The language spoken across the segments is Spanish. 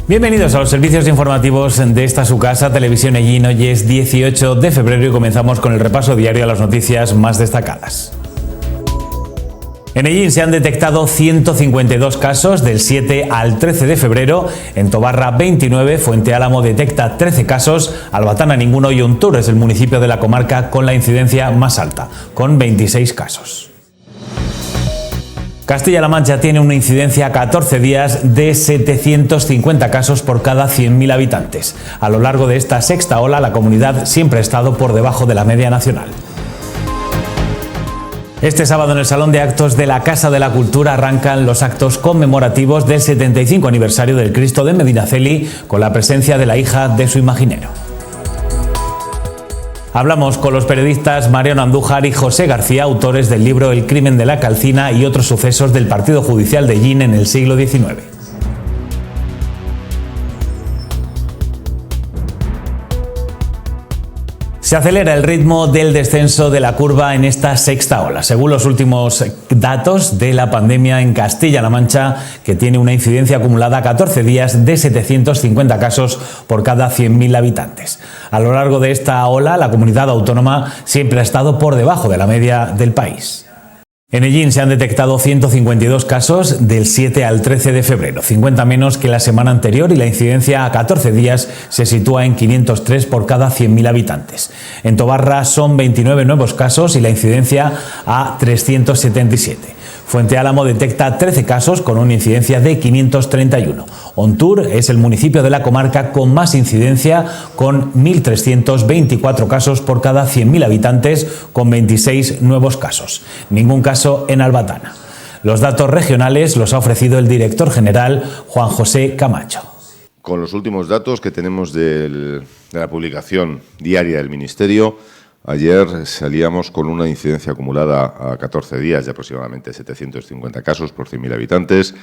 Bienvenidos a los servicios informativos de esta su casa, Televisión Ellín. Hoy es 18 de febrero y comenzamos con el repaso diario a las noticias más destacadas. En Ellín se han detectado 152 casos del 7 al 13 de febrero, en Tobarra 29, Fuente Álamo detecta 13 casos, Albatana ninguno y Ontur es el municipio de la comarca con la incidencia más alta, con 26 casos. Castilla-La Mancha tiene una incidencia a 14 días de 750 casos por cada 100.000 habitantes. A lo largo de esta sexta ola, la comunidad siempre ha estado por debajo de la media nacional. Este sábado en el Salón de Actos de la Casa de la Cultura arrancan los actos conmemorativos del 75 aniversario del Cristo de Medinaceli con la presencia de la hija de su imaginero. Hablamos con los periodistas Mariano Andújar y José García, autores del libro El crimen de la calcina y otros sucesos del Partido Judicial de Ellín en el siglo XIX. Se acelera el ritmo del descenso de la curva en esta sexta ola. Según los últimos datos de la pandemia en Castilla-La Mancha, que tiene una incidencia acumulada a 14 días de 750 casos por cada 100.000 habitantes. A lo largo de esta ola, la comunidad autónoma siempre ha estado por debajo de la media del país. En Ellín se han detectado 152 casos del 7 al 13 de febrero, 50 menos que la semana anterior y la incidencia a 14 días se sitúa en 503 por cada 100.000 habitantes. En Tobarra son 29 nuevos casos y la incidencia a 377. Fuente Álamo detecta 13 casos con una incidencia de 531. Ontur es el municipio de la comarca con más incidencia, con 1.324 casos por cada 100.000 habitantes, con 26 nuevos casos. Ningún caso en Albatana. Los datos regionales los ha ofrecido el director general Juan José Camacho. Con los últimos datos que tenemos de la publicación diaria del Ministerio, ayer salíamos con una incidencia acumulada a 14 días de aproximadamente 750 casos por 100.000 habitantes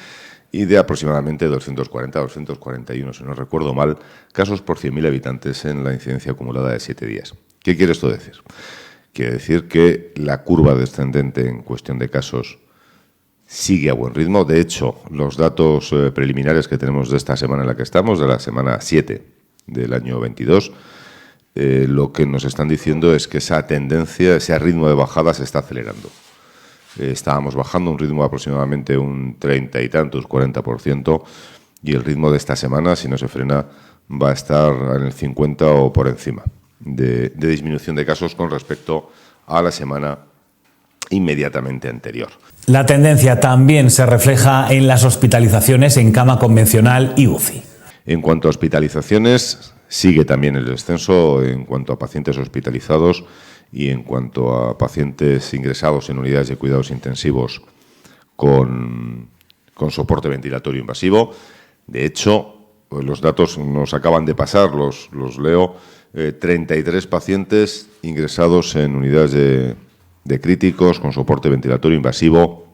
y de aproximadamente 241, si no recuerdo mal, casos por 100.000 habitantes en la incidencia acumulada de 7 días. ¿Qué quiere esto decir? Quiere decir que la curva descendente en cuestión de casos sigue a buen ritmo. De hecho, los datos preliminares que tenemos de esta semana en la que estamos, de la semana 7 del año 22, lo que nos están diciendo es que esa tendencia, ese ritmo de bajada se está acelerando. Estábamos bajando un ritmo de aproximadamente un 30 y tantos, 40%, y el ritmo de esta semana, si no se frena, va a estar en el 50 o por encima de disminución de casos con respecto a la semana inmediatamente anterior. La tendencia también se refleja en las hospitalizaciones en cama convencional y UCI. En cuanto a hospitalizaciones, sigue también el descenso en cuanto a pacientes hospitalizados y en cuanto a pacientes ingresados en unidades de cuidados intensivos con soporte ventilatorio invasivo. De hecho, los datos nos acaban de pasar, los leo, 33 pacientes ingresados en unidades de críticos con soporte ventilatorio invasivo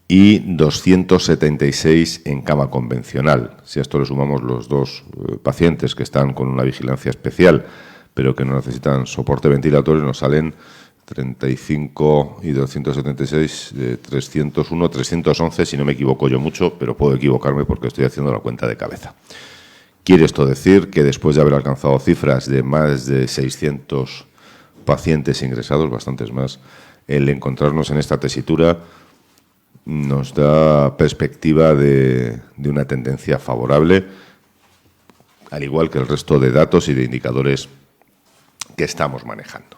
y 276 en cama convencional. Si a esto le sumamos los dos pacientes que están con una vigilancia especial, pero que no necesitan soporte ventilatorio, nos salen 35 y 276, de 301, 311, si no me equivoco yo mucho, pero puedo equivocarme porque estoy haciendo la cuenta de cabeza. Quiere esto decir que después de haber alcanzado cifras de más de 600 pacientes ingresados, bastantes más, el encontrarnos en esta tesitura nos da perspectiva de una tendencia favorable, al igual que el resto de datos y de indicadores que estamos manejando.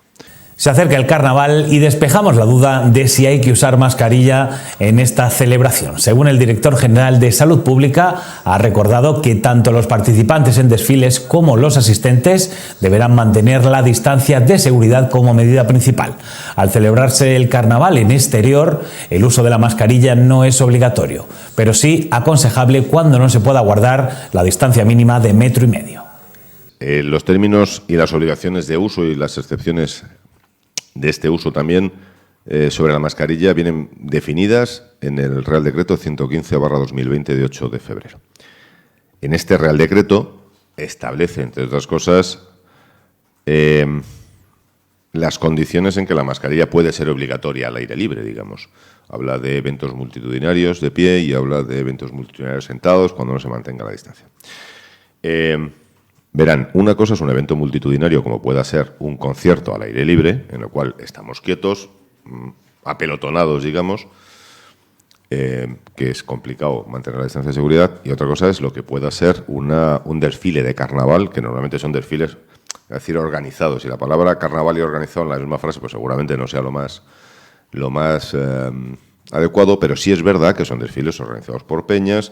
Se acerca el carnaval y despejamos la duda de si hay que usar mascarilla en esta celebración. Según el director general de Salud Pública, ha recordado que tanto los participantes en desfiles como los asistentes deberán mantener la distancia de seguridad como medida principal. Al celebrarse el carnaval en exterior, el uso de la mascarilla no es obligatorio, pero sí aconsejable cuando no se pueda guardar la distancia mínima de 1,5 metros. Los términos y las obligaciones de uso y las excepciones de este uso también sobre la mascarilla vienen definidas en el Real Decreto 115/2020 de 8 de febrero. En este Real Decreto establece, entre otras cosas, las condiciones en que la mascarilla puede ser obligatoria al aire libre, digamos. Habla de eventos multitudinarios de pie y habla de eventos multitudinarios sentados cuando no se mantenga la distancia. Verán, una cosa es un evento multitudinario como pueda ser un concierto al aire libre, en el cual estamos quietos, apelotonados, digamos, que es complicado mantener la distancia de seguridad, y otra cosa es lo que pueda ser un desfile de carnaval, que normalmente son desfiles, es decir, organizados. Y la palabra carnaval y organizado en la misma frase, pues seguramente no sea lo más adecuado, pero sí es verdad que son desfiles organizados por peñas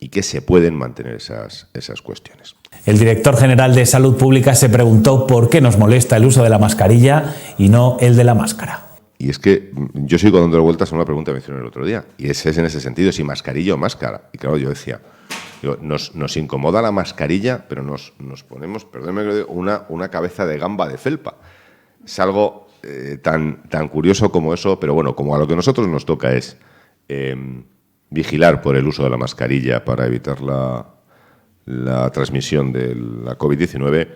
y que se pueden mantener esas cuestiones. El director general de Salud Pública se preguntó por qué nos molesta el uso de la mascarilla y no el de la máscara. Y es que yo sigo dando vueltas a una pregunta que me hicieron el otro día, y es en ese sentido, si mascarilla o máscara. Y claro, yo decía, nos incomoda la mascarilla, pero nos ponemos, perdónenme que lo diga, una cabeza de gamba de felpa. Es algo tan curioso como eso, pero bueno, como a lo que nosotros nos toca es vigilar por el uso de la mascarilla para evitar la transmisión de la COVID-19,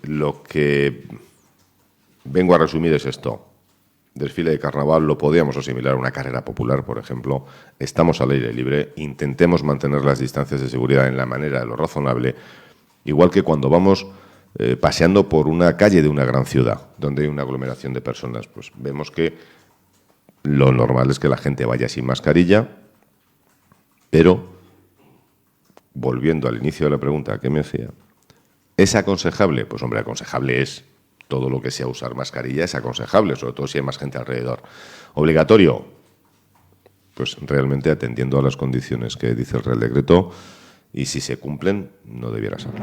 lo que vengo a resumir es esto. Desfile de carnaval lo podíamos asimilar a una carrera popular, por ejemplo. Estamos al aire libre, intentemos mantener las distancias de seguridad en la manera de lo razonable, igual que cuando vamos paseando por una calle de una gran ciudad, donde hay una aglomeración de personas, pues vemos que lo normal es que la gente vaya sin mascarilla, pero, volviendo al inicio de la pregunta que me hacía, ¿es aconsejable? Pues hombre, aconsejable es. Todo lo que sea usar mascarilla es aconsejable, sobre todo si hay más gente alrededor. ¿Obligatorio? Pues realmente atendiendo a las condiciones que dice el Real Decreto, y si se cumplen, no debiera serlo.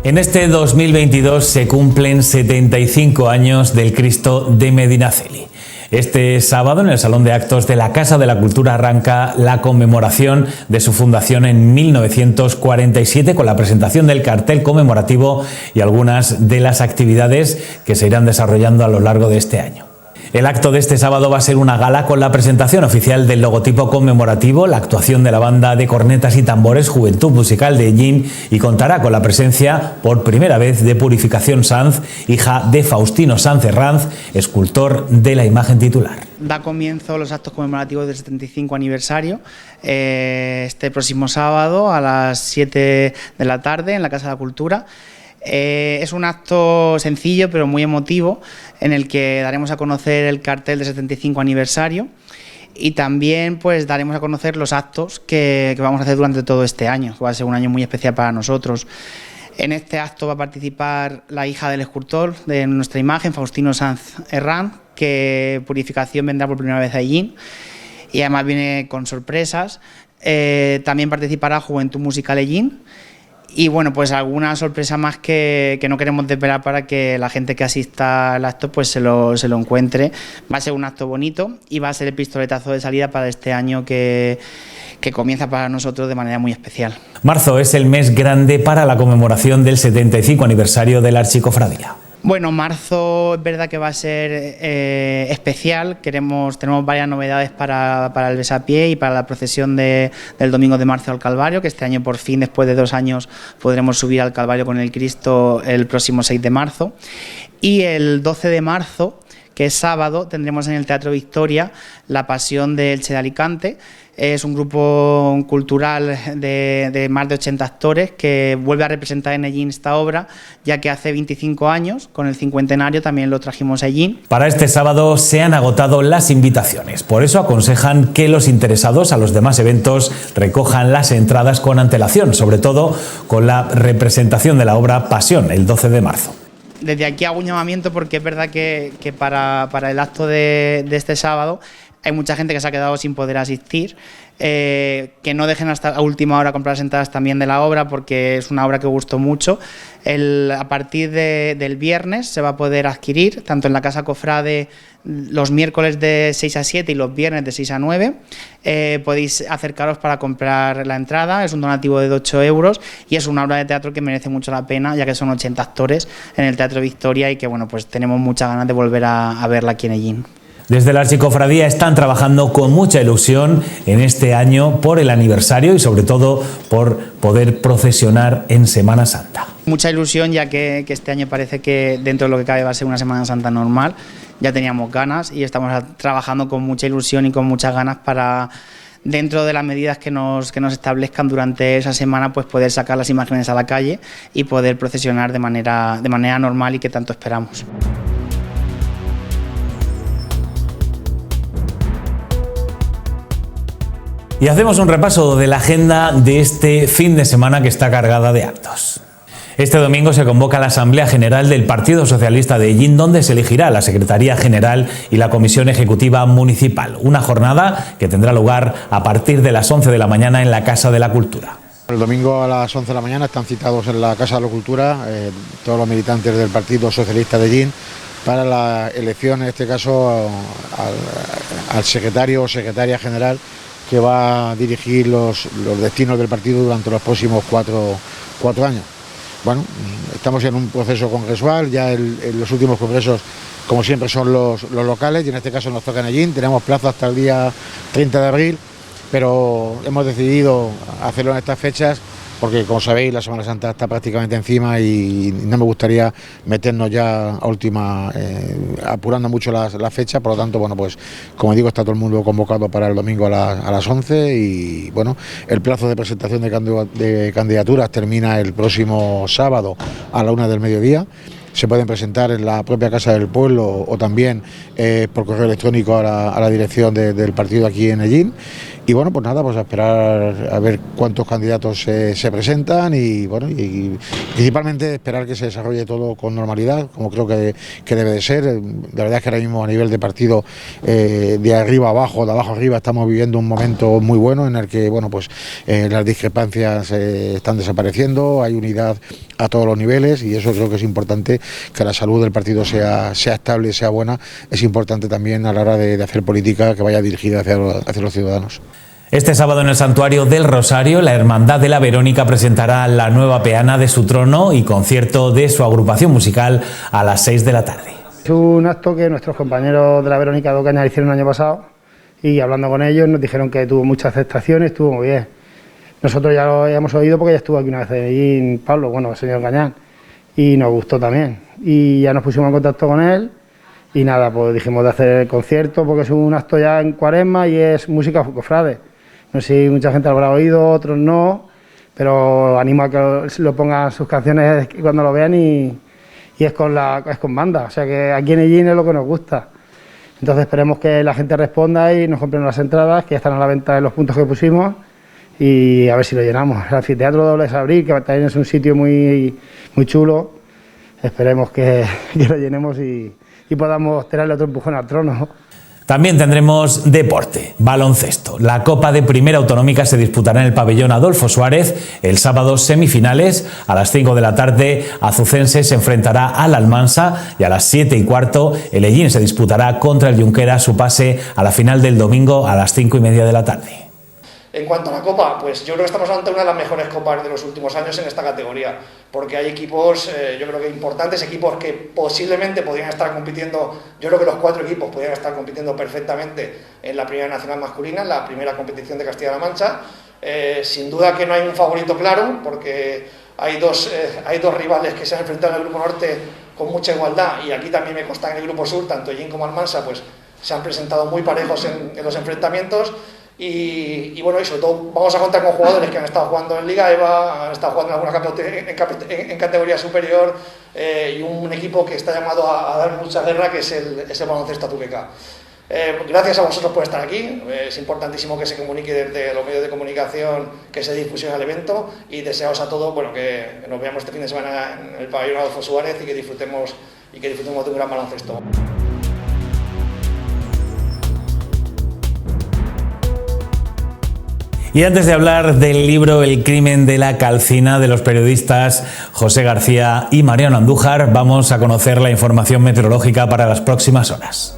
En este 2022 se cumplen 75 años del Cristo de Medinaceli. Este sábado, en el Salón de Actos de la Casa de la Cultura, arranca la conmemoración de su fundación en 1947 con la presentación del cartel conmemorativo y algunas de las actividades que se irán desarrollando a lo largo de este año. El acto de este sábado va a ser una gala con la presentación oficial del logotipo conmemorativo, la actuación de la banda de cornetas y tambores Juventud Musical de Ellín, y contará con la presencia por primera vez de Purificación Sanz, hija de Faustino Sanz Herranz, escultor de la imagen titular. Da comienzo los actos conmemorativos del 75 aniversario este próximo sábado a las 7 de la tarde en la Casa de la Cultura. Es un acto sencillo pero muy emotivo en el que daremos a conocer el cartel del 75 aniversario y también pues daremos a conocer los actos que vamos a hacer durante todo este año. Va a ser un año muy especial para nosotros. En este acto va a participar la hija del escultor de nuestra imagen, Faustino Sanz Herranz, que Purificación vendrá por primera vez a Ellín y además viene con sorpresas. También participará Juventud Musical Ellín. Y bueno, pues alguna sorpresa más que no queremos desvelar para que la gente que asista al acto pues se lo encuentre. Va a ser un acto bonito y va a ser el pistoletazo de salida para este año que comienza para nosotros de manera muy especial. Marzo es el mes grande para la conmemoración del 75 aniversario de la Archicofradía. Bueno, marzo es verdad que va a ser especial. Tenemos varias novedades para el besapié y para la procesión del domingo de marzo al Calvario, que este año por fin, después de 2 años, podremos subir al Calvario con el Cristo el próximo 6 de marzo. Y el 12 de marzo, que es sábado, tendremos en el Teatro Victoria la Pasión de Elche de Alicante. Es un grupo cultural de más de 80 actores que vuelve a representar en Ellín esta obra, ya que hace 25 años, con el cincuentenario, también lo trajimos a Ellín. Para este sábado se han agotado las invitaciones, por eso aconsejan que los interesados a los demás eventos recojan las entradas con antelación, sobre todo con la representación de la obra Pasión, el 12 de marzo. Desde aquí hago un llamamiento porque es verdad que para el acto de este sábado hay mucha gente que se ha quedado sin poder asistir, que no dejen hasta a última hora comprar las entradas también de la obra porque es una obra que gustó mucho. A partir del viernes se va a poder adquirir, tanto en la Casa Cofrade los miércoles de 6 a 7 y los viernes de 6 a 9. Podéis acercaros para comprar la entrada, es un donativo de 8 euros y es una obra de teatro que merece mucho la pena, ya que son 80 actores en el Teatro Victoria y que bueno, pues tenemos muchas ganas de volver a verla aquí en Ellín. Desde la Archicofradía están trabajando con mucha ilusión en este año por el aniversario y sobre todo por poder procesionar en Semana Santa. Mucha ilusión, ya que este año parece que dentro de lo que cabe va a ser una Semana Santa normal. Ya teníamos ganas y estamos trabajando con mucha ilusión y con muchas ganas para, dentro de las medidas que nos establezcan durante esa semana, pues poder sacar las imágenes a la calle y poder procesionar de manera normal y que tanto esperamos. Y hacemos un repaso de la agenda de este fin de semana que está cargada de actos. Este domingo se convoca la Asamblea General del Partido Socialista de Ellín, donde se elegirá la Secretaría General y la Comisión Ejecutiva Municipal. Una jornada que tendrá lugar a partir de las 11 de la mañana en la Casa de la Cultura. El domingo a las 11 de la mañana están citados en la Casa de la Cultura todos los militantes del Partido Socialista de Ellín para la elección, en este caso, al secretario o secretaria general que va a dirigir los destinos del partido durante los próximos cuatro años. Bueno, estamos en un proceso congresual, ya en los últimos congresos, como siempre, son los locales, y en este caso nos toca en Ellín. Tenemos plazo hasta el día 30 de abril, pero hemos decidido hacerlo en estas fechas porque, como sabéis, la Semana Santa está prácticamente encima y no me gustaría meternos ya a última, apurando mucho las fechas. Por lo tanto, bueno, pues como digo, está todo el mundo convocado para el domingo a las 11 y bueno, el plazo de presentación de candidaturas termina el próximo sábado a la 1 del mediodía. Se pueden presentar en la propia Casa del Pueblo o también por correo electrónico a la dirección del partido aquí en Ellín. Y bueno, pues nada, pues a esperar a ver cuántos candidatos se presentan y bueno, y principalmente esperar que se desarrolle todo con normalidad, como creo que debe de ser. La verdad es que ahora mismo a nivel de partido, de arriba abajo, de abajo arriba, estamos viviendo un momento muy bueno en el que bueno, pues las discrepancias están desapareciendo, hay unidad a todos los niveles y eso creo que es importante, que la salud del partido sea estable, sea buena. Es importante también a la hora de hacer política que vaya dirigida hacia los ciudadanos. Este sábado en el Santuario del Rosario, la Hermandad de la Verónica presentará la nueva peana de su trono y concierto de su agrupación musical a las 6 de la tarde. Es un acto que nuestros compañeros de la Verónica de Ocaña hicieron el año pasado y hablando con ellos nos dijeron que tuvo mucha aceptación y estuvo muy bien. Nosotros ya lo habíamos oído porque ya estuvo aquí una vez en Pablo, bueno, el señor Gañán, y nos gustó también. Y ya nos pusimos en contacto con él y nada, pues dijimos de hacer el concierto porque es un acto ya en Cuaresma y es música cofrade. No sé si mucha gente lo habrá oído, otros no, pero animo a que lo pongan sus canciones cuando lo vean y es con banda, o sea que aquí en Ellín es lo que nos gusta. Entonces esperemos que la gente responda y nos compren las entradas, que ya están a la venta en los puntos que pusimos y a ver si lo llenamos. El anfiteatro Dolores Abril, que también es un sitio muy chulo, esperemos que lo llenemos y podamos tirarle otro empujón al trono. También tendremos deporte, baloncesto. La Copa de Primera Autonómica se disputará en el pabellón Adolfo Suárez el sábado, semifinales. A las 5 de la tarde, Azucense se enfrentará al Almansa y a las 7:15 el Ellín se disputará contra el Junquera su pase a la final del domingo a las 5:30 de la tarde. En cuanto a la Copa, pues yo creo que estamos ante una de las mejores copas de los últimos años en esta categoría, porque hay equipos, yo creo que importantes, equipos que posiblemente podrían estar compitiendo, yo creo que los 4 equipos podrían estar compitiendo perfectamente en la Primera Nacional Masculina, en la primera competición de Castilla-La Mancha. Sin duda que no hay un favorito claro, porque hay dos rivales que se han enfrentado en el Grupo Norte con mucha igualdad, y aquí también me consta en el Grupo Sur, tanto Ellín como Almansa, pues se han presentado muy parejos en los enfrentamientos. Y bueno, y sobre todo vamos a contar con jugadores que han estado jugando en Liga EVA, han estado jugando en categoría superior, y un equipo que está llamado a dar mucha guerra, que es el baloncesto Azuqueca. Gracias a vosotros por estar aquí. Es importantísimo que se comunique desde los medios de comunicación, que se difusione el evento, y deseaos a todos, bueno, que nos veamos este fin de semana en el pabellón Adolfo Suárez y que disfrutemos de un gran baloncesto. Y antes de hablar del libro El crimen de la calcina de los periodistas José García y Mariano Andújar, vamos a conocer la información meteorológica para las próximas horas.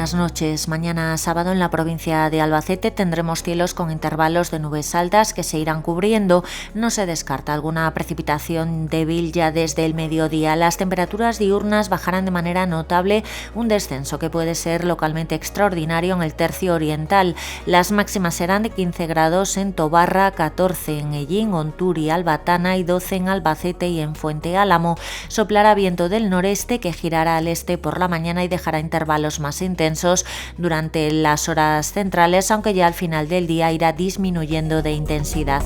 buenas noches. Mañana sábado en la provincia de Albacete tendremos cielos con intervalos de nubes altas que se irán cubriendo. No se descarta alguna precipitación débil ya desde el mediodía. Las temperaturas diurnas bajarán de manera notable, un descenso que puede ser localmente extraordinario en el tercio oriental. Las máximas serán de 15 grados en Tobarra, 14 en Ellín, Onturi, Albatana y 12 en Albacete y en Fuente Álamo. Soplará viento del noreste que girará al este por la mañana y dejará intervalos más intensos durante las horas centrales, aunque ya al final del día irá disminuyendo de intensidad.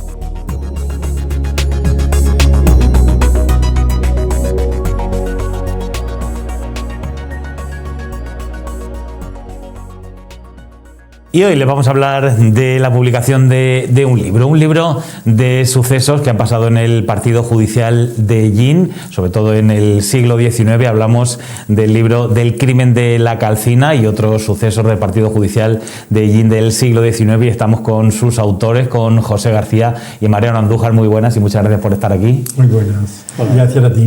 Y hoy les vamos a hablar de la publicación de un libro de sucesos que han pasado en el partido judicial de Llín, sobre todo en el siglo XIX. Hablamos del libro del crimen de la calcina y otros sucesos del partido judicial de Llín del siglo XIX, y estamos con sus autores, con José García y Mariano Andújar. Muy buenas y muchas gracias por estar aquí. Muy buenas. Gracias a ti.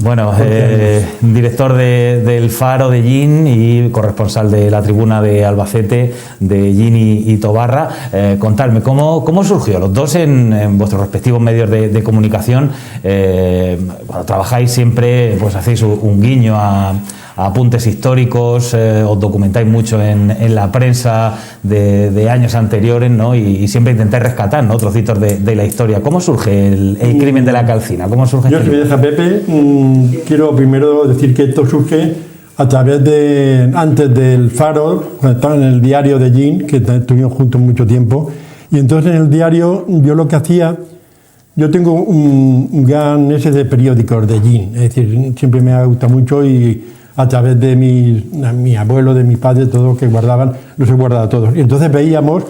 Bueno, director del Faro de Llín y corresponsal de La Tribuna de Albacete, de Llín y Tobarra. Contadme, ¿cómo surgió los dos en vuestros respectivos medios de comunicación? Cuando trabajáis siempre pues hacéis un guiño a apuntes históricos, os documentáis mucho en la prensa de años anteriores, ¿no? Y siempre intentáis rescatar, ¿no?, trocitos de la historia. ¿Cómo surge el crimen de la calcina? ¿Cómo surge? Yo, si me deja Pepe, quiero primero decir que esto surge a través de, antes del Faro, cuando estaba en el diario de Llín, que estuvimos juntos mucho tiempo, y entonces en el diario yo lo que hacía, yo tengo un gran ese de periódicos de Llín, es decir, siempre me ha gustado mucho, y a través de mi abuelo, de mi padre, todo lo que guardaban, los he guardado todos. Y entonces veíamos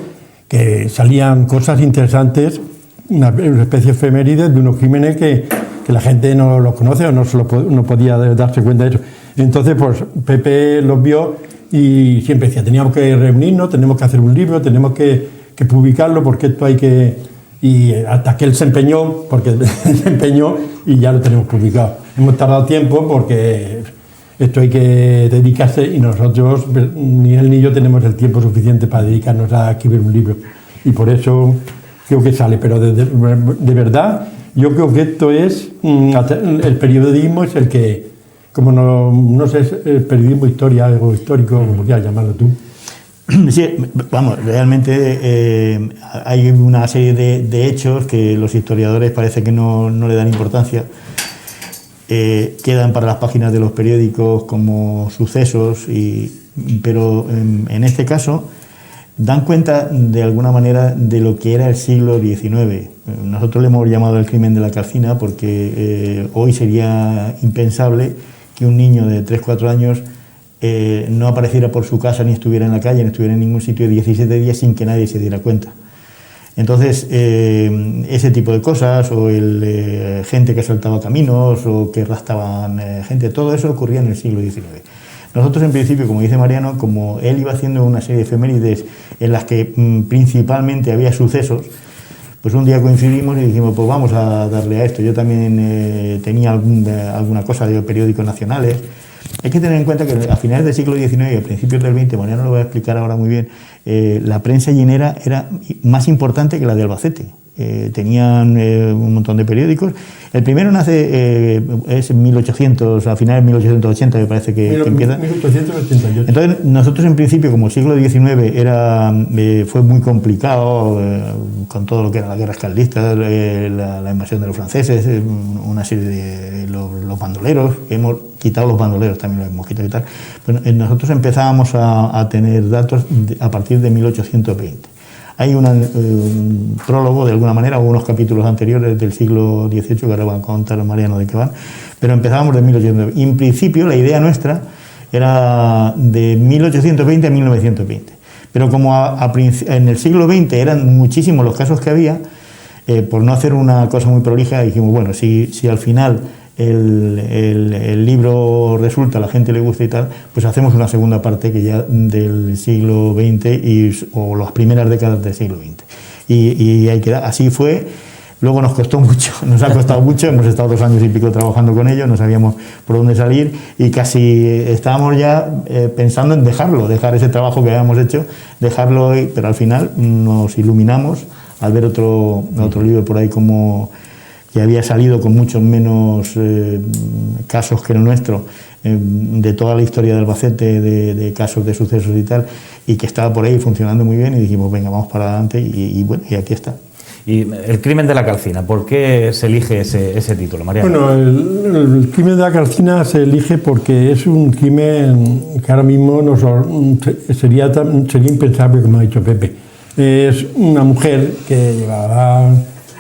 que salían cosas interesantes, una especie de efemérides de unos crímenes que la gente no los conoce o no podía darse cuenta de eso. Entonces, pues Pepe los vio y siempre decía, teníamos que reunirnos, tenemos que hacer un libro, tenemos que publicarlo, porque esto hay que... Y hasta que él se empeñó, porque se empeñó y ya lo tenemos publicado. Hemos tardado tiempo porque esto hay que dedicarse y nosotros, ni él ni yo, tenemos el tiempo suficiente para dedicarnos a escribir un libro. Y por eso creo que sale, pero de verdad, yo creo que esto es... El periodismo es el que... Como no sé, el periodismo algo histórico, como quieras llamarlo tú. Sí, vamos, realmente hay una serie de hechos que los historiadores parece que no le dan importancia. Quedan para las páginas de los periódicos como sucesos, pero en este caso dan cuenta de alguna manera de lo que era el siglo XIX. Nosotros le hemos llamado el crimen de la calcina porque hoy sería impensable que un niño de 3-4 años no apareciera por su casa, ni estuviera en la calle, ni estuviera en ningún sitio 17 días sin que nadie se diera cuenta. Entonces, ese tipo de cosas, o gente que saltaba caminos, o que arrastraban gente, todo eso ocurría en el siglo XIX. Nosotros, en principio, como dice Mariano, como él iba haciendo una serie de efemérides en las que principalmente había sucesos, pues un día coincidimos y dijimos, pues vamos a darle a esto. Yo también tenía alguna cosa de periódicos nacionales. Hay que tener en cuenta que a finales del siglo XIX y a principios del XX, Mariano lo va a explicar ahora muy bien, la prensa llinera era más importante que la de Albacete. Tenían un montón de periódicos. El primero nace es en 1800, a finales de 1880 me parece que empieza. 1888. Entonces nosotros en principio, como el siglo XIX fue muy complicado con todo lo que eran las guerras carlistas, la invasión de los franceses, una serie de los bandoleros, hemos quitado los bandoleros, también los hemos quitado y tal. Bueno, nosotros empezábamos a tener datos a partir de 1820. Hay un prólogo, de alguna manera, o unos capítulos anteriores del siglo XVIII, que ahora va a contar Mariano de qué van, pero empezábamos de 1820. Y en principio la idea nuestra era de 1820 a 1920. Pero como en el siglo XX eran muchísimos los casos que había, por no hacer una cosa muy prolija, dijimos, bueno, si al final el libro resulta, a la gente le gusta y tal, pues hacemos una segunda parte que ya del siglo XX o las primeras décadas del siglo XX. Y así fue. Luego nos costó mucho, nos ha costado mucho, hemos estado 2 años y pico trabajando con ellos, no sabíamos por dónde salir y casi estábamos ya pensando en dejar ese trabajo que habíamos hecho, dejarlo, pero al final nos iluminamos al ver otro libro por ahí como que había salido con muchos menos casos que el nuestro, de toda la historia de Albacete, de casos de sucesos y tal, y que estaba por ahí funcionando muy bien y dijimos, venga, vamos para adelante y bueno, y aquí está. Y el crimen de la calcina, ¿por qué se elige ese título, Mariano? Bueno, el crimen de la calcina se elige porque es un crimen que ahora mismo sería impensable, como ha dicho Pepe. Es una mujer que llevaba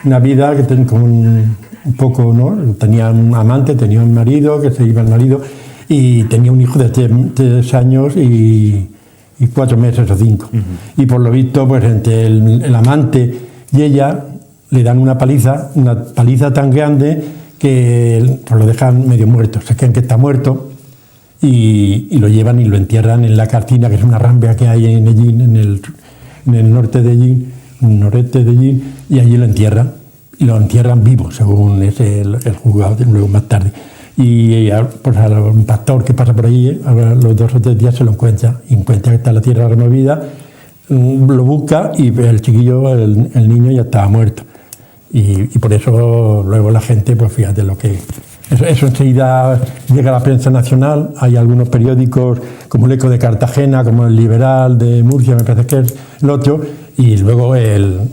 una vida con un poco, ¿no? Tenía un amante, tenía un marido, que se iba el marido, y tenía un hijo de 3 años y 4 meses o 5. Y por lo visto, pues entre el amante y ella le dan una paliza tan grande que pues, lo dejan medio muerto. Se creen que está muerto y lo llevan y lo entierran en la Calcina, que es una rambla que hay en Ellín, en el norte de Ellín, noreste de Ellín, y allí lo entierran. Y lo entierran vivo, según es el juzgado, luego más tarde. Y pues, a un pastor que pasa por allí, a los 2 o 3 días se lo encuentra que está la tierra removida. Lo busca y el chiquillo, el niño ya estaba muerto. Y por eso luego la gente, pues fíjate lo que... Eso enseguida llega a la prensa nacional. Hay algunos periódicos como el Eco de Cartagena, como el Liberal de Murcia, me parece que es el otro, y luego el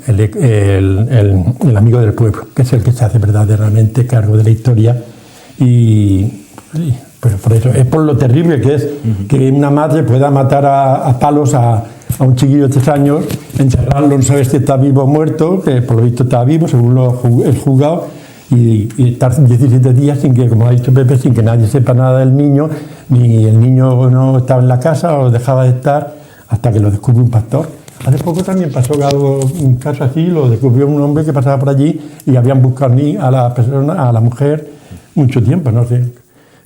Amigo del Pueblo, que es el que se hace verdaderamente cargo de la historia. Pero por eso, es por lo terrible que es que una madre pueda matar a palos a un chiquillo de 3 años, encerrarlo, no sabes si está vivo o muerto, que por lo visto está vivo, según el juzgado, y estar 17 días sin que, como ha dicho Pepe, sin que nadie sepa nada del niño, ni el niño no estaba en la casa o dejaba de estar, hasta que lo descubre un pastor. Hace poco también pasó un caso así, lo descubrió un hombre que pasaba por allí y habían buscado a la mujer mucho tiempo, no sé.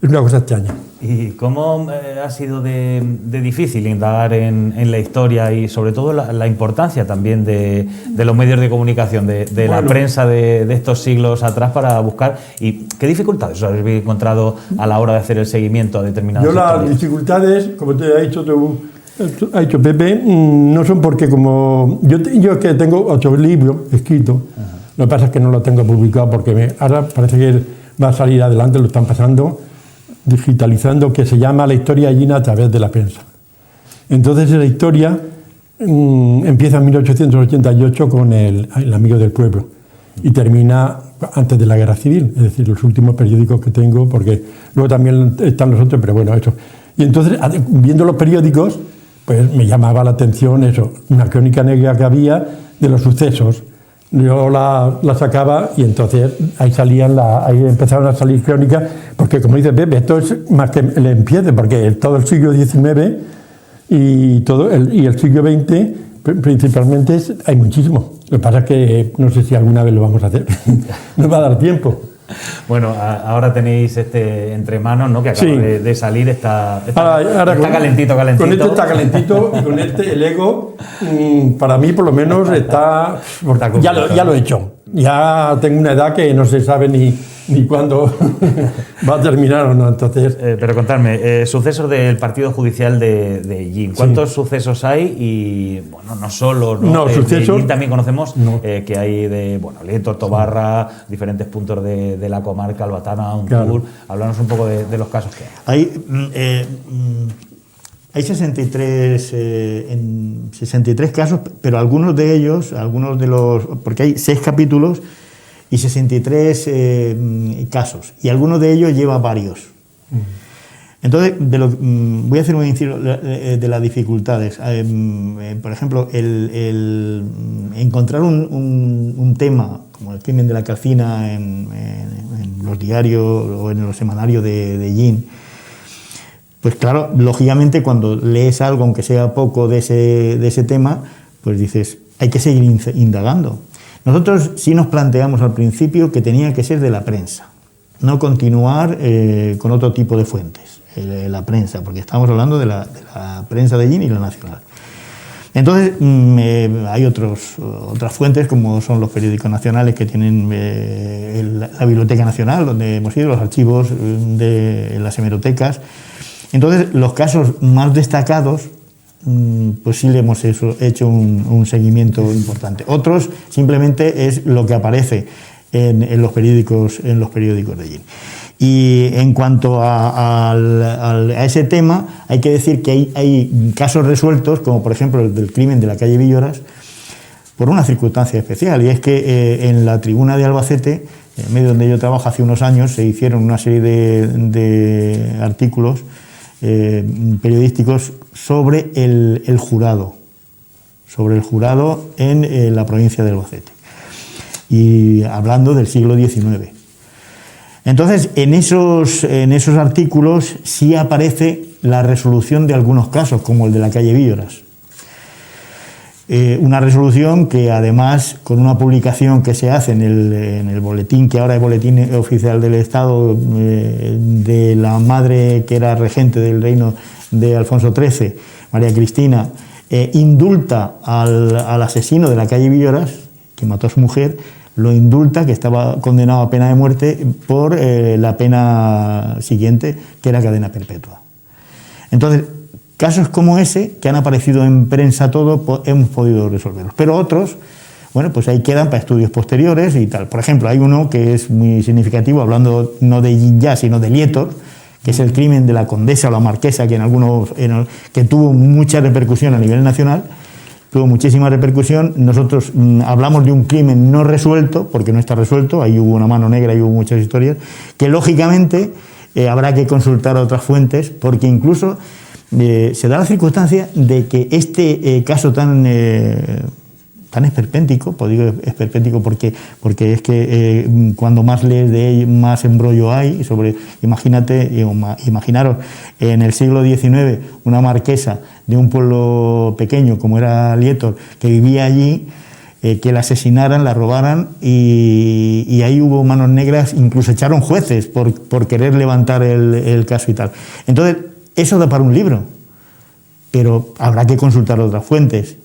Es una cosa extraña. ¿Y cómo ha sido de difícil indagar en la historia y sobre todo la importancia también de los medios de comunicación, de la prensa de estos siglos atrás para buscar? ¿Y qué dificultades os habéis encontrado a la hora de hacer el seguimiento a determinadas historias? Las dificultades, como te ha dicho Pepe, no son porque como... Yo es que tengo 8 libros escritos, lo que pasa es que no los tengo publicados porque ahora parece que va a salir adelante, lo están pasando, digitalizando, que se llama La historia allina a través de la prensa. Entonces la historia empieza en 1888 con el Amigo del Pueblo y termina antes de la Guerra Civil, es decir, los últimos periódicos que tengo, porque luego también están los otros, pero bueno, eso. Y entonces, viendo los periódicos, pues me llamaba la atención eso, una crónica negra que había de los sucesos. Yo la sacaba y entonces ahí empezaron a salir crónicas, porque como dice Pepe, esto es más que el empiece, porque todo el siglo XIX y el siglo XX principalmente hay muchísimo. Lo que pasa es que no sé si alguna vez lo vamos a hacer, no va a dar tiempo. Bueno, ahora tenéis entre manos, ¿no? Que acaba de salir, está calentito. Con este está calentito y con este el ego, para mí por lo menos está ya lo he hecho. Ya tengo una edad que no se sabe ni cuándo va a terminar o no, entonces... Pero contadme, sucesos del partido judicial de Ellín. ¿Cuántos sucesos hay? Y, bueno, no solo... No, sucesos... De Ellín también conocemos que hay de, Lieto, Tobarra, diferentes puntos de la comarca, Albatana, Untur. Claro. Háblanos un poco de los casos que hay. Hay 63 casos, pero algunos de ellos, porque hay 6 capítulos y 63 casos, y algunos de ellos lleva varios. Entonces, voy a hacer un inciso de las dificultades. Por ejemplo, el encontrar un tema como el crimen de la Calcina en los diarios o en los semanarios de Ellín, pues claro, lógicamente cuando lees algo, aunque sea poco de ese tema, pues dices, hay que seguir indagando. Nosotros sí nos planteamos al principio que tenía que ser de la prensa, no continuar con otro tipo de fuentes, la prensa, porque estamos hablando de la prensa de Ellín y la nacional. Entonces, hay otras fuentes, como son los periódicos nacionales que tienen la Biblioteca Nacional, donde hemos ido, los archivos de las hemerotecas. Entonces, los casos más destacados, pues sí le hemos hecho un seguimiento importante. Otros, simplemente es lo que aparece en los periódicos de allí. Y en cuanto a ese tema, hay que decir que hay casos resueltos, como por ejemplo el del crimen de la calle Villores, por una circunstancia especial, y es que en la Tribuna de Albacete, en el medio donde yo trabajo, hace unos años se hicieron una serie de artículos periodísticos sobre el jurado en la provincia de Albacete, y hablando del siglo XIX. Entonces, en esos artículos sí aparece la resolución de algunos casos, como el de la calle Villores. Una resolución que, además, con una publicación que se hace en el boletín, que ahora es Boletín Oficial del Estado, de la madre que era regente del reino de Alfonso XIII, María Cristina, indulta al asesino de la calle Villores, que mató a su mujer, lo indulta, que estaba condenado a pena de muerte, por la pena siguiente, que era cadena perpetua. Entonces, casos como ese, que han aparecido en prensa todo, hemos podido resolverlos. Pero otros, bueno, pues ahí quedan para estudios posteriores y tal. Por ejemplo, hay uno que es muy significativo, hablando no de Yin Ya, sino de Lietor, que es el crimen de la condesa o la marquesa, que que tuvo mucha repercusión a nivel nacional. Tuvo muchísima repercusión. Nosotros hablamos de un crimen no resuelto, porque no está resuelto, ahí hubo una mano negra y hubo muchas historias, que lógicamente habrá que consultar a otras fuentes, porque incluso se da la circunstancia de que este caso tan esperpéntico, pues digo esperpéntico porque es que cuando más lees de él, más embrollo hay sobre, imaginaros, en el siglo XIX, una marquesa de un pueblo pequeño como era Lietor, que vivía allí, que la asesinaran, la robaran, y ahí hubo manos negras, incluso echaron jueces por querer levantar el caso y tal. Entonces, eso da para un libro, pero habrá que consultar otras fuentes.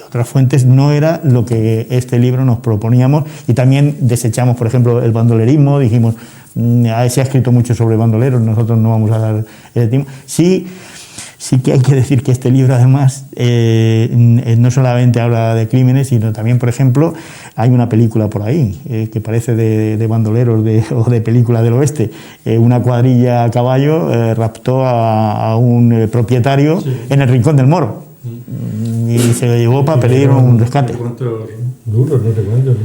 Otras fuentes no era lo que este libro nos proponíamos, y también desechamos, por ejemplo, el bandolerismo. Dijimos, se ha escrito mucho sobre bandoleros, nosotros no vamos a dar el tiempo. Sí que hay que decir que este libro, además, no solamente habla de crímenes, sino también, por ejemplo, hay una película por ahí que parece de bandoleros o de película del oeste. Una cuadrilla a caballo raptó a un propietario, sí, en el Rincón del Moro. Y se lo llevó para pedir un rescate. ¿Cuántos duros? No te cuento,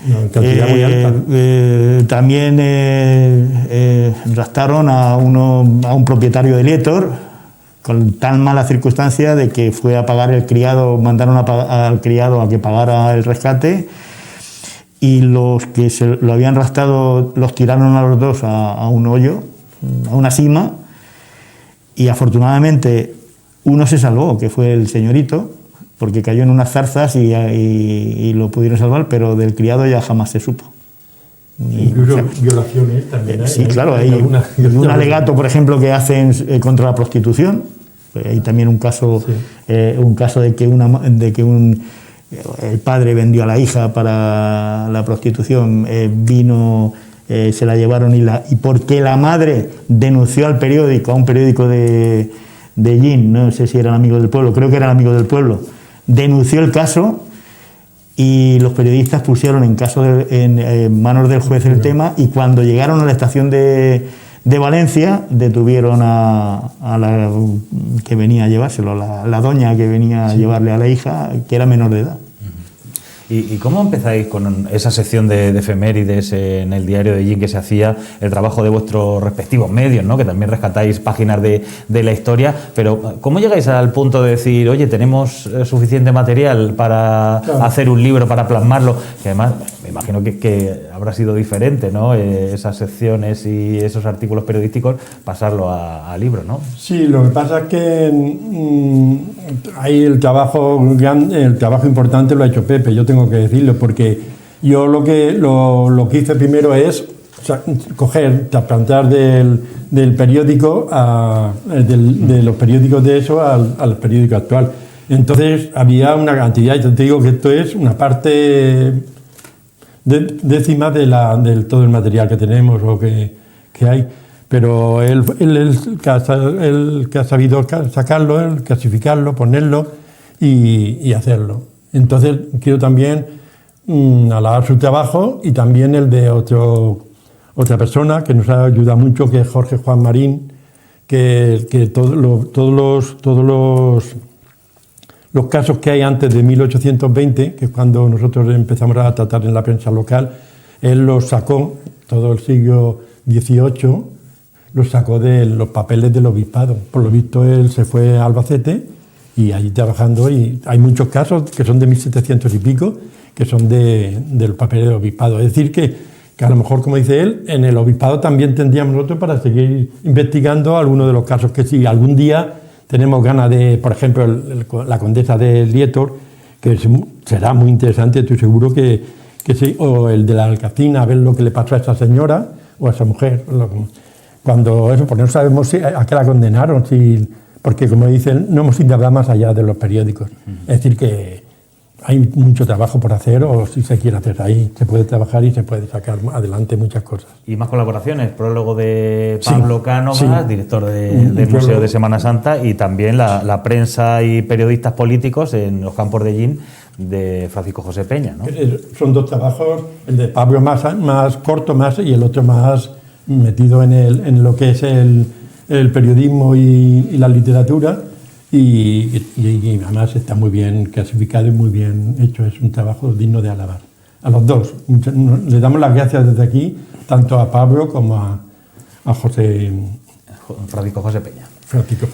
una cantidad muy alta. También raptaron a un propietario de Lietor, con tan mala circunstancia de que fue a pagar el criado, mandaron al criado a que pagara el rescate, y los que lo habían raptado los tiraron a los dos a un hoyo, a una sima, y afortunadamente uno se salvó, que fue el señorito, porque cayó en unas zarzas y lo pudieron salvar, pero del criado ya jamás se supo. Incluso violaciones también hay. Sí, claro, hay un alegato, por ejemplo, que hacen contra la prostitución. Hay también un caso, sí, de que el padre vendió a la hija para la prostitución, se la llevaron y porque la madre denunció a un periódico de Yin, no sé si era el Amigo del Pueblo, creo que era el Amigo del Pueblo, denunció el caso, y los periodistas pusieron en manos del juez el tema, y cuando llegaron a la estación de Valencia detuvieron a la que venía a llevárselo, la doña que venía a llevarle a la hija, que era menor de edad. ¿Y cómo empezáis con esa sección de efemérides en el diario de Yin que se hacía, el trabajo de vuestros respectivos medios, ¿no?, que también rescatáis páginas de la historia? Pero ¿cómo llegáis al punto de decir, oye, tenemos suficiente material para hacer un libro, para plasmarlo? Que además me imagino que habrá sido diferente, ¿no?, esas secciones y esos artículos periodísticos, pasarlo a libro, ¿no? Sí, lo que pasa es que hay el trabajo importante lo ha hecho Pepe. Yo tengo que decirlo, porque yo lo que hice primero es trasplantar del periódico de los periódicos de eso al periódico actual. Entonces había una cantidad, y te digo que esto es una parte décima de todo el material que tenemos o que hay, pero él que ha sabido sacarlo, el clasificarlo, ponerlo y hacerlo. Entonces quiero también alabar su trabajo y también el de otra persona que nos ha ayudado mucho, que es Jorge Juan Marín, que todos los casos que hay antes de 1820, que es cuando nosotros empezamos a tratar en la prensa local, él los sacó, todo el siglo XVIII, los sacó de los papeles del obispado. Por lo visto él se fue a Albacete y allí trabajando, y hay muchos casos que son de 1700 y pico, que son del papel del obispado. Es decir, que a lo mejor, como dice él, en el obispado también tendríamos nosotros para seguir investigando algunos de los casos que si algún día tenemos ganas de, por ejemplo, la condesa de Lietor, que será muy interesante, estoy seguro que sí, o el de la Alcacina, a ver lo que le pasó a esa señora o a esa mujer. Cuando eso, pues no sabemos a qué la condenaron, porque como dicen, no hemos ido a hablar más allá de los periódicos. Es decir, que hay mucho trabajo por hacer, o si se quiere hacer ahí, se puede trabajar y se puede sacar adelante muchas cosas. Y más colaboraciones, prólogo de Pablo Cánovas, director del Museo de Semana Santa, y también la prensa y periodistas políticos en los campos de Llín de Francisco José Peña, ¿no? Son dos trabajos, el de Pablo más corto y el otro más metido en lo que es el periodismo y la literatura, y además está muy bien clasificado y muy bien hecho. Es un trabajo digno de alabar. A los dos. Le damos las gracias desde aquí, tanto a Pablo como a Francisco José Peña.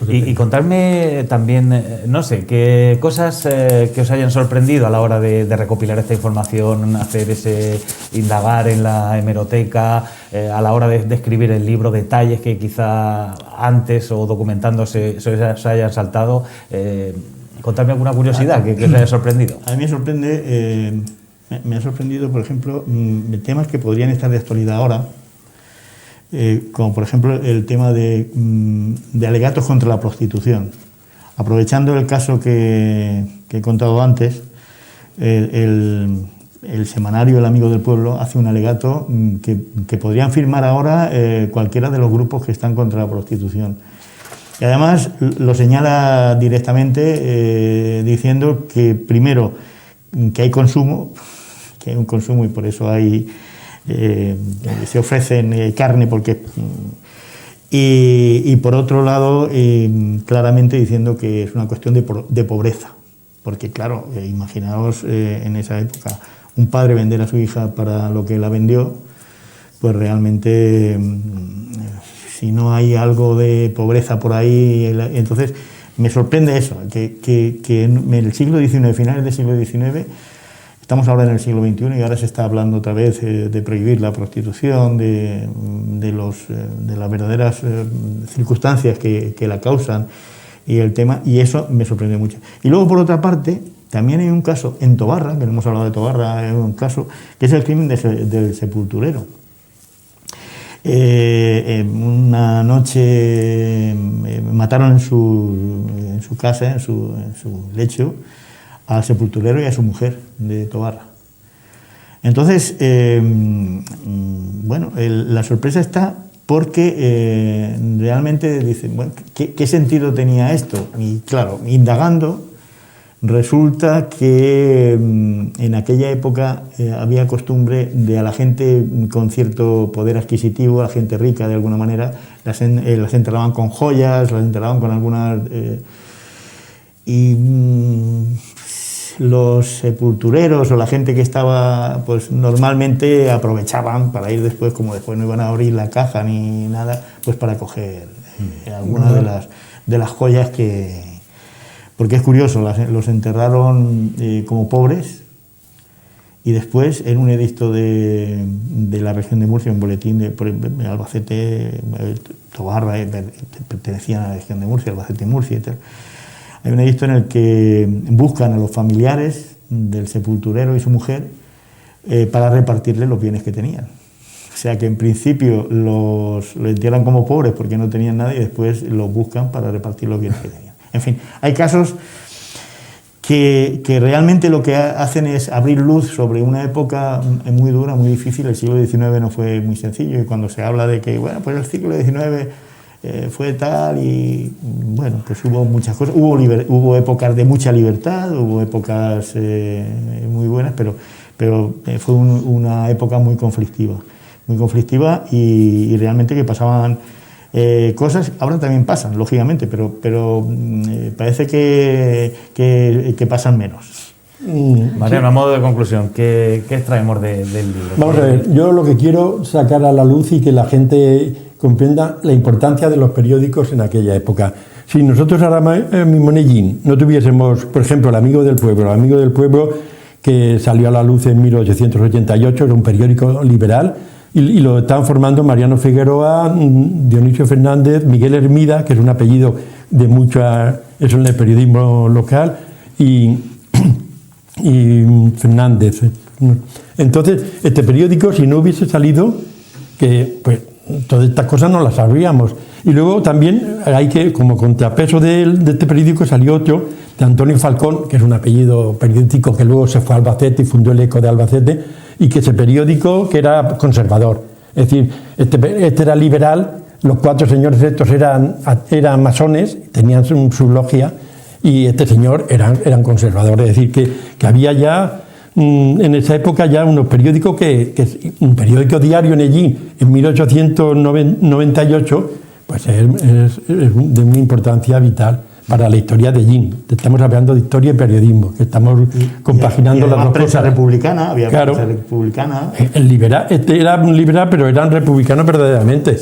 Y contarme también, no sé, qué cosas que os hayan sorprendido a la hora de recopilar esta información, hacer ese indagar en la hemeroteca, a la hora de escribir el libro, detalles que quizá antes o documentándose se os hayan saltado. Contarme alguna curiosidad que os haya sorprendido. A mí me sorprende, me ha sorprendido, por ejemplo, temas que podrían estar de actualidad ahora. Como por ejemplo el tema de alegatos contra la prostitución. Aprovechando el caso que he contado antes, el semanario El Amigo del Pueblo hace un alegato que podrían firmar ahora cualquiera de los grupos que están contra la prostitución. Y además lo señala directamente diciendo que primero que hay consumo, que hay un consumo y por eso se ofrecen carne porque y por otro lado claramente diciendo que es una cuestión de pobreza, porque claro, imaginaos en esa época un padre vender a su hija para lo que la vendió, pues realmente si no hay algo de pobreza por ahí, entonces me sorprende eso, que en el siglo XIX, finales del siglo XIX, estamos ahora en el siglo XXI y ahora se está hablando otra vez de prohibir la prostitución, de las verdaderas circunstancias que la causan y el tema, y eso me sorprende mucho. Y luego, por otra parte, también hay un caso en Tobarra, que no hemos hablado de Tobarra, hay un caso que es el crimen del sepulturero. Una noche mataron en su casa, en su lecho, al sepulturero y a su mujer de Tobarra. Entonces, bueno, la sorpresa está porque realmente dicen, bueno, ¿qué sentido tenía esto? Y claro, indagando, resulta que en aquella época había costumbre de a la gente con cierto poder adquisitivo, a la gente rica de alguna manera, las enterraban con joyas, las enterraban con algunas... los sepultureros o la gente que estaba, pues normalmente aprovechaban para ir después, como después no iban a abrir la caja ni nada, pues para coger algunas de las joyas que... Porque es curioso, los enterraron como pobres y después en un edicto de la región de Murcia, un boletín de Albacete, Tobarra, pertenecían a la región de Murcia, Albacete y Murcia y tal. Hay un edicto en el que buscan a los familiares del sepulturero y su mujer para repartirle los bienes que tenían. O sea que en principio los entierran como pobres porque no tenían nada y después los buscan para repartir los bienes que tenían. En fin, hay casos que realmente lo que hacen es abrir luz sobre una época muy dura, muy difícil. El siglo XIX no fue muy sencillo, y cuando se habla de que, bueno, pues el siglo XIX fue tal, y bueno, pues hubo muchas cosas, hubo épocas de mucha libertad, hubo épocas muy buenas, pero fue una época muy conflictiva y realmente que pasaban cosas. Ahora también pasan, lógicamente, pero parece que pasan menos. Mariano, a modo de conclusión, ¿qué extraemos del libro? Vamos a ver, yo lo que quiero sacar a la luz y que la gente comprenda la importancia de los periódicos en aquella época. Si nosotros ahora mismo en Ellín no tuviésemos, por ejemplo, el Amigo del Pueblo, que salió a la luz en 1888, era un periódico liberal, y lo están formando Mariano Figueroa, Dionisio Fernández, Miguel Hermida, que es un apellido de mucha, eso en el periodismo local, y Fernández. Entonces, este periódico, si no hubiese salido, que pues todas estas cosas no las sabíamos. Y luego también hay que, como contrapeso de este periódico, salió otro de Antonio Falcón, que es un apellido periodístico que luego se fue a Albacete y fundó el Eco de Albacete, y que ese periódico que era conservador. Es decir, este era liberal, los cuatro señores estos eran masones, tenían su logia, y este señor eran conservadores. Es decir, que había ya en esa época ya unos periódicos un periódico diario en Ellín en 1898 pues es de una importancia vital para la historia de Ellín. Estamos hablando de historia y periodismo, que estamos compaginando las dos prensa cosas. Republicana, había claro, prensa republicana. El liberal, este era un liberal, pero eran republicanos verdaderamente.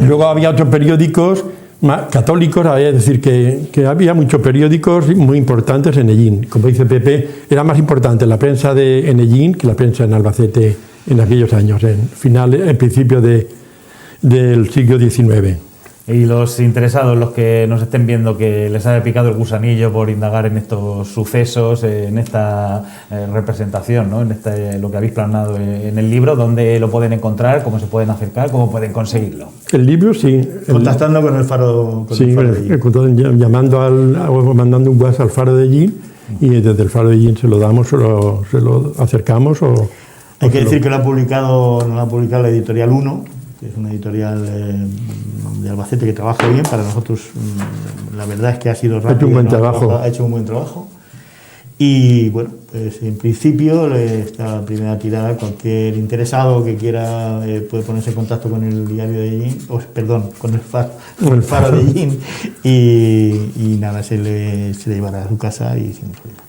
Luego había otros periódicos más católicos, es decir, que había muchos periódicos muy importantes en Ellín. Como dice Pepe, era más importante la prensa en Ellín que la prensa en Albacete en aquellos años, en principio del siglo XIX. Y los interesados, los que nos estén viendo, que les haya picado el gusanillo por indagar en estos sucesos, en esta representación, ¿no? En lo que habéis plasmado en el libro, ¿dónde lo pueden encontrar? ¿Cómo se pueden acercar? ¿Cómo pueden conseguirlo? El libro, sí. Contactando con el Faro. Sí, el Faro de Ellín. Llamando o mandando un WhatsApp al Faro de Ellín, y desde el Faro de Ellín se lo damos, se lo acercamos. Hay que decir que no lo ha publicado la editorial 1, que es una editorial de Albacete que trabaja bien para nosotros. La verdad es que ha sido rápido. Ha hecho un buen trabajo. Ha hecho un buen trabajo. Y bueno, pues en principio esta primera tirada, cualquier interesado que quiera puede ponerse en contacto con el diario de Ellín, con el Faro de Ellín, y nada, se le llevará a su casa y sin problema.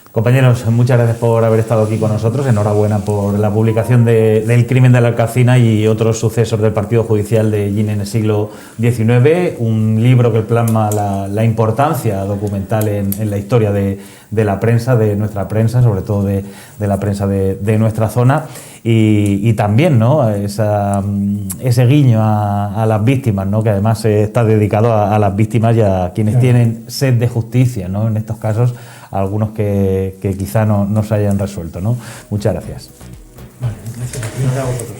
Compañeros, muchas gracias por haber estado aquí con nosotros. Enhorabuena por la publicación del crimen de la Alcacina y otros sucesos del partido judicial de Ellín en el siglo XIX. Un libro que plasma la importancia documental en la historia de la prensa, de nuestra prensa, sobre todo de la prensa de nuestra zona. Y también, ¿no?, ese guiño a las víctimas, ¿no?, que además está dedicado a las víctimas y a quienes tienen sed de justicia, ¿no?, en estos casos, algunos que quizá no se hayan resuelto, ¿no? Muchas gracias.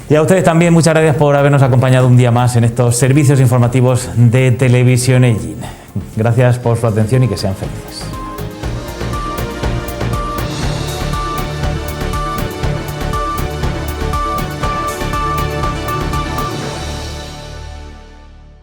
Y a ustedes también muchas gracias por habernos acompañado un día más en estos servicios informativos de Televisión Ellín. Gracias por su atención y que sean felices.